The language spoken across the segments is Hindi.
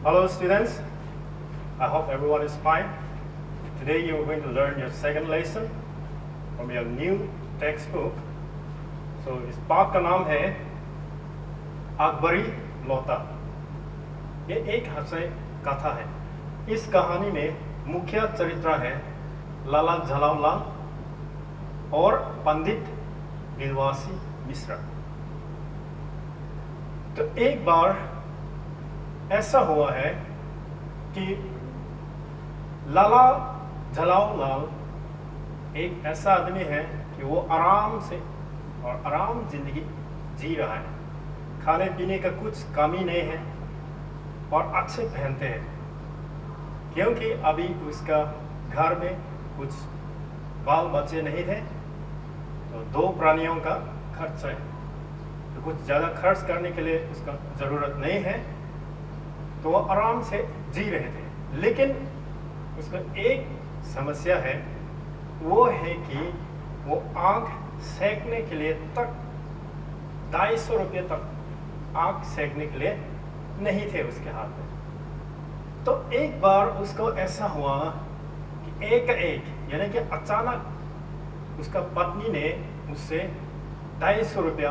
Hello students, I hope everyone is fine. Today you are going to learn your second lesson from your new textbook. So इस पाठ का नाम है अकबरी लौटा। ये एक हास्य कथा है। इस कहानी में मुख्य चरित्र है लाला झालावाल और पंडित बिलवासी मिश्रा। तो एक बार ऐसा हुआ है कि लाला झालावाल एक ऐसा आदमी है कि वो आराम से और आराम जिंदगी जी रहा है। खाने पीने का कुछ कमी नहीं है और अच्छे पहनते हैं, क्योंकि अभी उसका घर में कुछ बाल बच्चे नहीं थे, तो 2 प्राणियों का खर्च है, तो कुछ ज़्यादा खर्च करने के लिए उसका ज़रूरत नहीं है, तो वो आराम से जी रहे थे। लेकिन उसका एक समस्या है, वो है कि वो आग सेकने के लिए तक 250 रुपये तक आग सेकने के लिए नहीं थे उसके हाथ में। तो एक बार उसको ऐसा हुआ कि एक यानी कि अचानक उसका पत्नी ने उससे 250 रुपया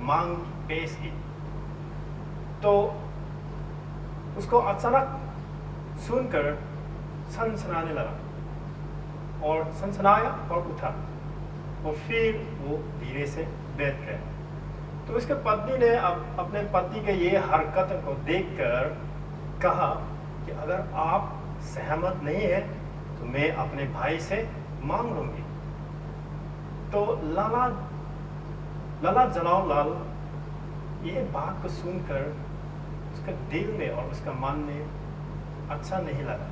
मांग पेश की। तो उसको अचानक सुनकर सनसनाने लगा और सनसनाया और उठा और फिर वो धीरे से बैठ गया। तो उसके पत्नी ने अपने पति के ये हरकत को देखकर कहा कि अगर आप सहमत नहीं है तो मैं अपने भाई से मांग लूंगी। तो लाला झालावाल ये बात को सुनकर उसके दिल में और उसका मन में अच्छा नहीं लगा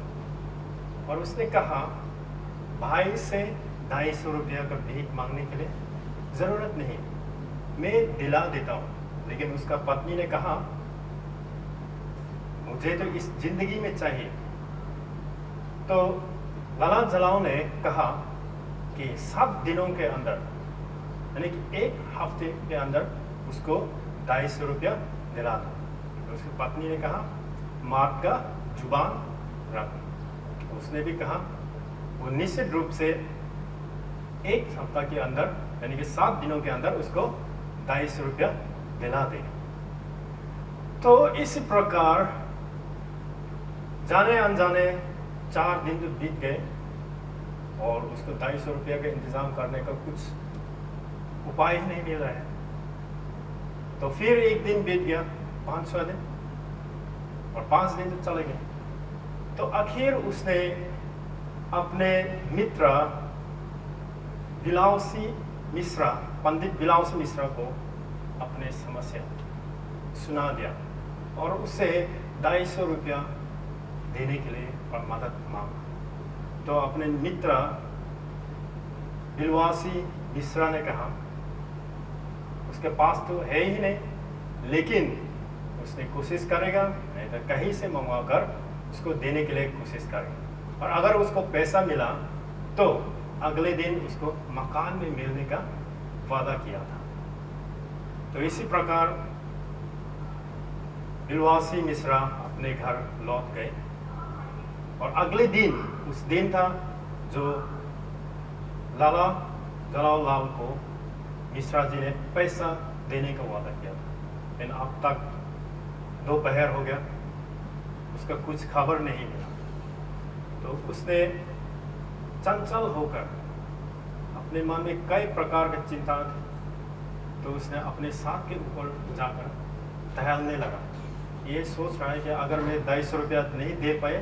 और उसने कहा, भाई से 250 रुपया का भीख मांगने के लिए ज़रूरत नहीं, मैं दिला देता हूँ। लेकिन उसका पत्नी ने कहा, मुझे तो इस जिंदगी में चाहिए। तो लाला झालावाल ने कहा कि 7 दिनों के अंदर, यानी कि 1 हफ्ते के अंदर उसको 250 रुपया दिला दो। तो उसकी पत्नी ने कहा, मार्ग का जुबान रख। उसने भी कहा वो निश्चित रूप से 1 हफ्ता के अंदर, यानी कि 7 दिनों के अंदर उसको 250 रुपया दिला देगा। तो इसी प्रकार जाने अनजाने 4 दिन तो बीत गए और उसको 250 रुपया का इंतज़ाम करने का कुछ उपाय ही नहीं मिल रहा है। तो फिर 1 दिन बीत गया, 5-6 दिन और 5 दिन तो चले गए। तो आखिर उसने अपने मित्र बिलावसी मिश्रा, पंडित बिलावसी मिश्रा को अपने समस्या सुना दिया और उससे 250 रुपया देने के लिए और मदद मांगा। तो अपने मित्र बिलवासी मिश्रा ने कहा, उसके पास तो है ही नहीं, लेकिन उसने कोशिश करेगा, नहीं तो कहीं से मंगवा कर उसको देने के लिए कोशिश करेगा। और अगर उसको पैसा मिला तो अगले दिन उसको मकान में मिलने का वादा किया था। तो इसी प्रकार बिलवासी मिश्रा अपने घर लौट गए और अगले दिन, उस दिन था जो लाला झालावाल को मिश्रा जी ने पैसा देने का वादा किया था। लेकिन अब तक दोपहर हो गया, उसका कुछ खबर नहीं मिला। तो उसने चंचल होकर, अपने मन में कई प्रकार की चिंता थी, तो उसने अपने साथ के ऊपर जाकर टहलने लगा। ये सोच रहा है कि अगर मैं 250 रुपया नहीं दे पाए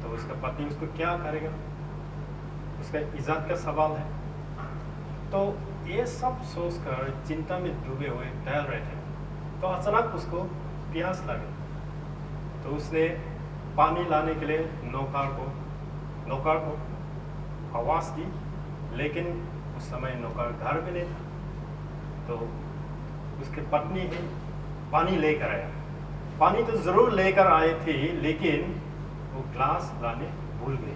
तो उसका पति उसको क्या करेगा, उसका इज्जत का सवाल है। तो ये सब सोचकर चिंता में डूबे हुए टहल रहे थे। तो अचानक उसको प्यास लगी। तो उसने पानी लाने के लिए नौकर को आवाज़ दी, लेकिन उस समय नौकर घर में नहीं था। तो उसकी पत्नी ही पानी लेकर आया। पानी तो ज़रूर लेकर आए थे, लेकिन वो ग्लास लाने भूल गई।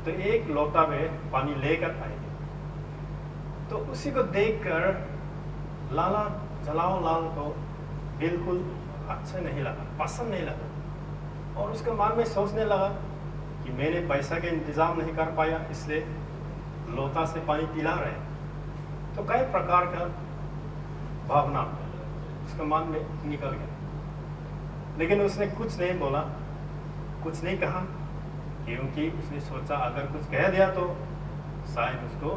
तो 1 लोटा में पानी लेकर आए थे। तो उसी को देखकर लाला झालावाल को बिल्कुल अच्छा नहीं लगा, पसंद नहीं लगा। और उसके मन में सोचने लगा कि मैंने पैसा का इंतज़ाम नहीं कर पाया, इसलिए लोटा से पानी पिला रहे हैं। तो कई प्रकार का भावना उसके मन में निकल गया, लेकिन उसने कुछ नहीं बोला, कुछ नहीं कहा, क्योंकि उसने सोचा अगर कुछ कह दिया तो शायद उसको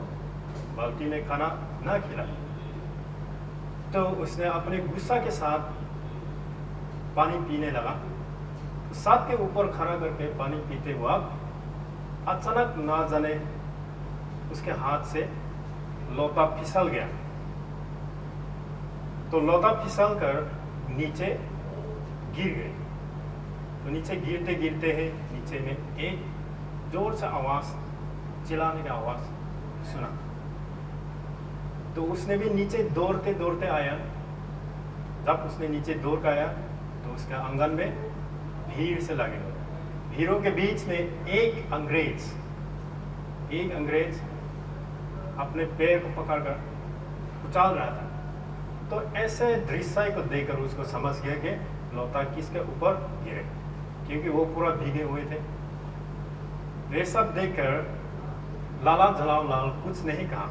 बाल्टी में खाना ना खिलाए। तो उसने अपने गुस्सा के साथ पानी पीने लगा। साथ के ऊपर खड़ा करके पानी पीते हुआ अचानक ना जाने उसके हाथ से लोटा फिसल गया। तो लोटा फिसल कर नीचे गिर गए। तो नीचे गिरते गिरते है नीचे में एक जोर से आवाज, चिल्लाने का आवाज सुना। तो उसने भी नीचे दौड़ते दौड़ते आया। जब उसने नीचे दौड़ कर आया तो उसके आंगन में भीड़ से लगे हुए, भीड़ों के बीच में एक अंग्रेज अपने पैर को पकड़कर उछाल रहा था। तो ऐसे दृश्य को देखकर उसको समझ गया कि लोटा किसके ऊपर गिरे, क्योंकि वो पूरा भीगे हुए थे। ये सब देखकर लाला जलाओ लाल कुछ नहीं कहा,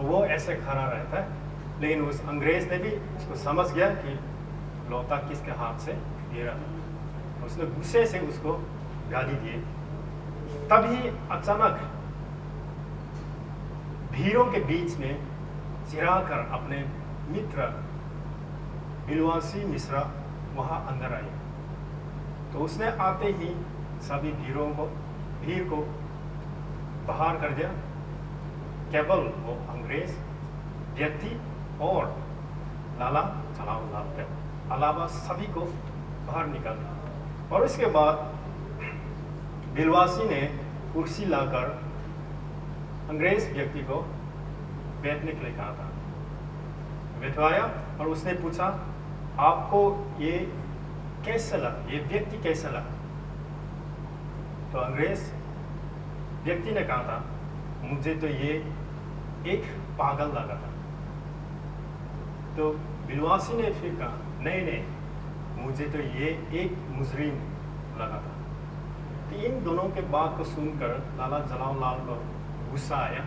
वो ऐसे खड़ा रहता है। लेकिन उस अंग्रेज ने भी उसको समझ गया कि लोटा किसके हाथ से गिरा। उसने गुस्से से उसको गाली दिए। तभी अचानक भीड़ों के बीच में चिराकर अपने मित्र बिलवासी मिश्रा वहां अंदर आए। तो उसने आते ही सभी भीड़ को बाहर कर दिया। केवल वो अंग्रेज व्यक्ति और लाला जलाओ लाल के अलावा सभी को बाहर निकाल दिया। और इसके बाद बिलवासी ने कुर्सी लाकर अंग्रेज व्यक्ति को बैठने के लिए कहा था। बैठवाया और उसने पूछा, आपको ये कैसे लगा, ये व्यक्ति कैसे लगा? तो अंग्रेज व्यक्ति ने कहा था, मुझे तो ये एक पागल लगा था। तो बिलवासी ने फिर कहा, नहीं, मुझे तो ये एक मुजरिम लगा था। तो इन दोनों के बात को सुनकर लाला जलाओ लाल को गुस्सा आया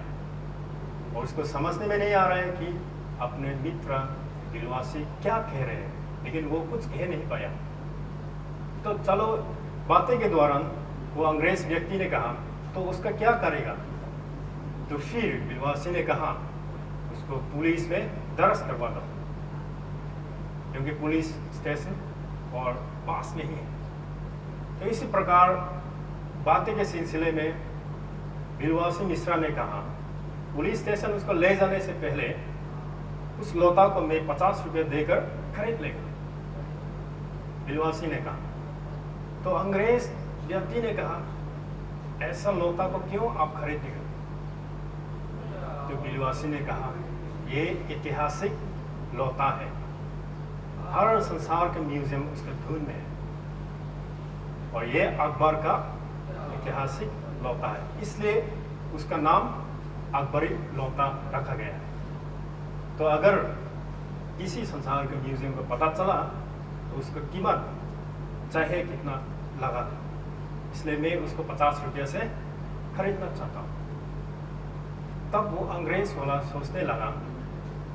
और उसको समझने में नहीं आ रहा है कि अपने मित्र बिलवासी क्या कह रहे हैं, लेकिन वो कुछ कह नहीं पाया। तो चलो, बातें के दौरान वो अंग्रेज व्यक्ति ने कहा, तो उसका क्या करेगा? तो फिर बिलवासी ने कहा, उसको पुलिस में दर्ज करवा दो, क्योंकि पुलिस स्टेशन और पास में ही है। तो इसी प्रकार बातें के सिलसिले में बिलवासी मिश्रा ने कहा, पुलिस स्टेशन उसको ले जाने से पहले उस लोटा को मैं 50 रुपये देकर खरीद लेगा। बिलवासी ने कहा। तो अंग्रेज व्यक्ति ने कहा, ऐसा लोटा को क्यों आप खरीदेंगे? तो बिलवासी ने कहा, ये ऐतिहासिक लोटा है, हर संसार के म्यूजियम उसके धुन में है, और ये अकबर का ऐतिहासिक लोटा है, इसलिए उसका नाम अकबरी लोटा रखा गया है। तो अगर किसी संसार के म्यूजियम को पता चला तो उसका कीमत चाहे कितना लगा, इसलिए मैं उसको 50 रुपये से खरीदना चाहता हूँ। तब वो अंग्रेज वाला सोचने लगा,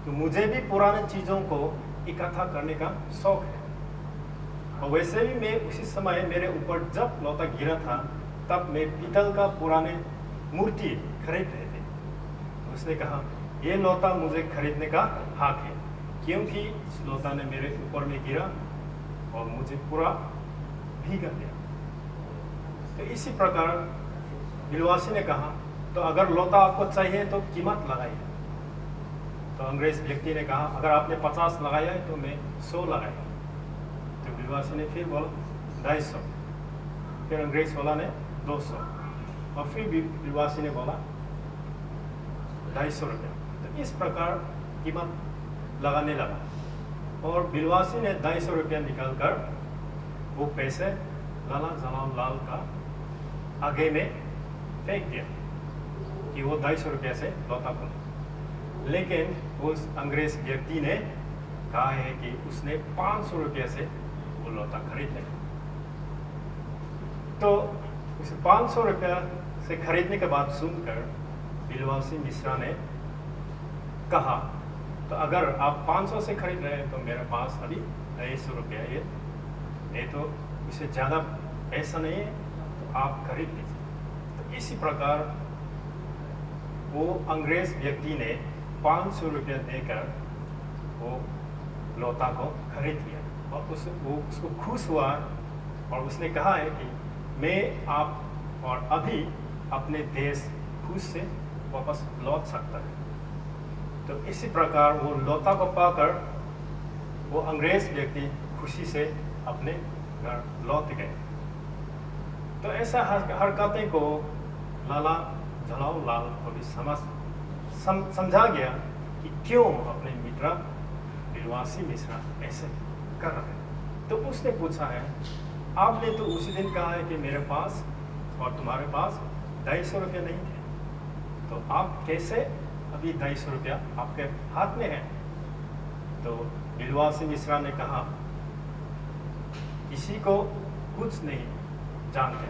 तो मुझे भी पुराने चीज़ों को इकट्ठा करने का शौक है, और वैसे भी मैं उसी समय मेरे ऊपर जब लोटा गिरा था तब मैं पीतल का पुराने मूर्ति खरीद रहे थे। तो उसने कहा, ये लोटा मुझे खरीदने का हक है, क्योंकि इस लोटा ने मेरे ऊपर में गिरा और मुझे पूरा भीगा दिया। तो इसी प्रकार बिलवासी ने कहा, तो अगर लोटा आपको चाहिए तो कीमत लगाइए। तो अंग्रेज व्यक्ति ने कहा, अगर आपने 50 लगाया है तो मैं 100 लगाया। तो बिलवासी ने फिर बोला 250, फिर अंग्रेज वाला ने 200, और फिर बिलवासी ने बोला 250 रुपये। तो इस प्रकार कीमत लगाने लगा, और बिलवासी ने 250 रुपया निकाल कर वो पैसे लाला जलाओ लाल का आगे में फेंक दिया कि वो 250 रुपये से लोटा को। लेकिन उस अंग्रेज व्यक्ति ने कहा है कि उसने 500 रुपये से वो लोटा खरीद लिया। तो उसे 500 रुपया से खरीदने के बाद सुनकर बिलवासी मिश्रा ने कहा, तो अगर आप 500 से खरीद रहे हैं तो मेरे पास अभी 250 रुपया ये तो इससे ज़्यादा पैसा नहीं है, तो आप खरीद लीजिए। तो इसी प्रकार वो अंग्रेज व्यक्ति ने 500 रुपया देकर वो लौता को खरीद लिया और वो उसको खुश हुआ और उसने कहा है कि मैं आप और अभी अपने देश खुश से वापस लौट सकता है। तो इसी प्रकार वो लौता को पाकर वो अंग्रेज व्यक्ति खुशी से अपने घर लौट गए। तो ऐसा हरकतें को लाला झलाऊ लाल को भी समझा गया कि क्यों अपने मित्र बिलवासी मिश्रा ऐसे कर रहे हैं। तो उसने पूछा है, आपने तो उसी दिन कहा है कि मेरे पास और तुम्हारे पास 250 रुपया नहीं थे, तो आप कैसे अभी 250 रुपया आपके हाथ में है? तो बिलवासी मिश्रा ने कहा, किसी को कुछ नहीं जानते,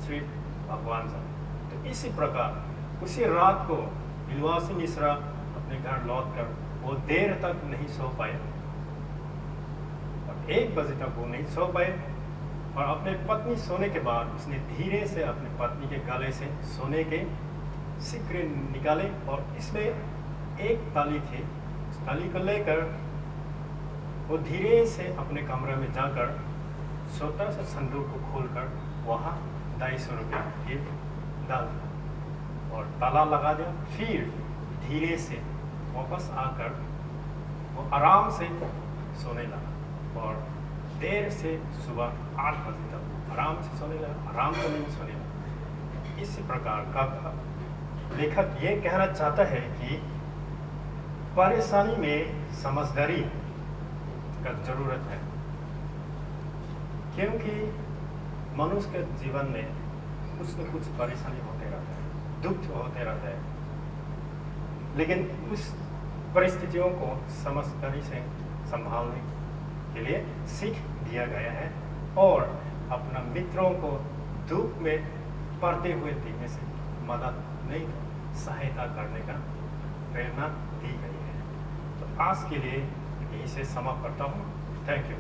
सिर्फ भगवान जानते। तो इसी प्रकार उसी रात को बिलवासी मिश्रा अपने घर लौटकर वो देर तक नहीं सो पाए और 1 बजे तक वो नहीं सो पाए और अपने पत्नी सोने के बाद उसने धीरे से अपनी पत्नी के गले से सोने के सिक्के निकाले और इसमें एक ताली थी। उस ताली को लेकर वो धीरे से अपने कमरे में जाकर छोटा सा संदूक को खोलकर वहाँ 250 रुपया फिर डाल दिया और ताला लगा दिया। फिर धीरे से वापस आकर वो आराम से सोने लगा और देर से सुबह 8 बजे तक आराम से सोने लगा, आराम से नहीं सोने लगा। इसी प्रकार का लेखक ये कहना चाहता है कि परेशानी में समझदारी का जरूरत है, क्योंकि मनुष्य के जीवन में कुछ न कुछ परेशानी होते रहता है, दुख होते रहता है, लेकिन उस परिस्थितियों को समझदारी से संभालने के लिए सीख दिया गया है और अपना मित्रों को दुख में पड़ते हुए देखने से मदद नहीं, सहायता करने का प्रेरणा दी गई है। तो आज के लिए यहीं से समाप्त करता हूँ। Thank you.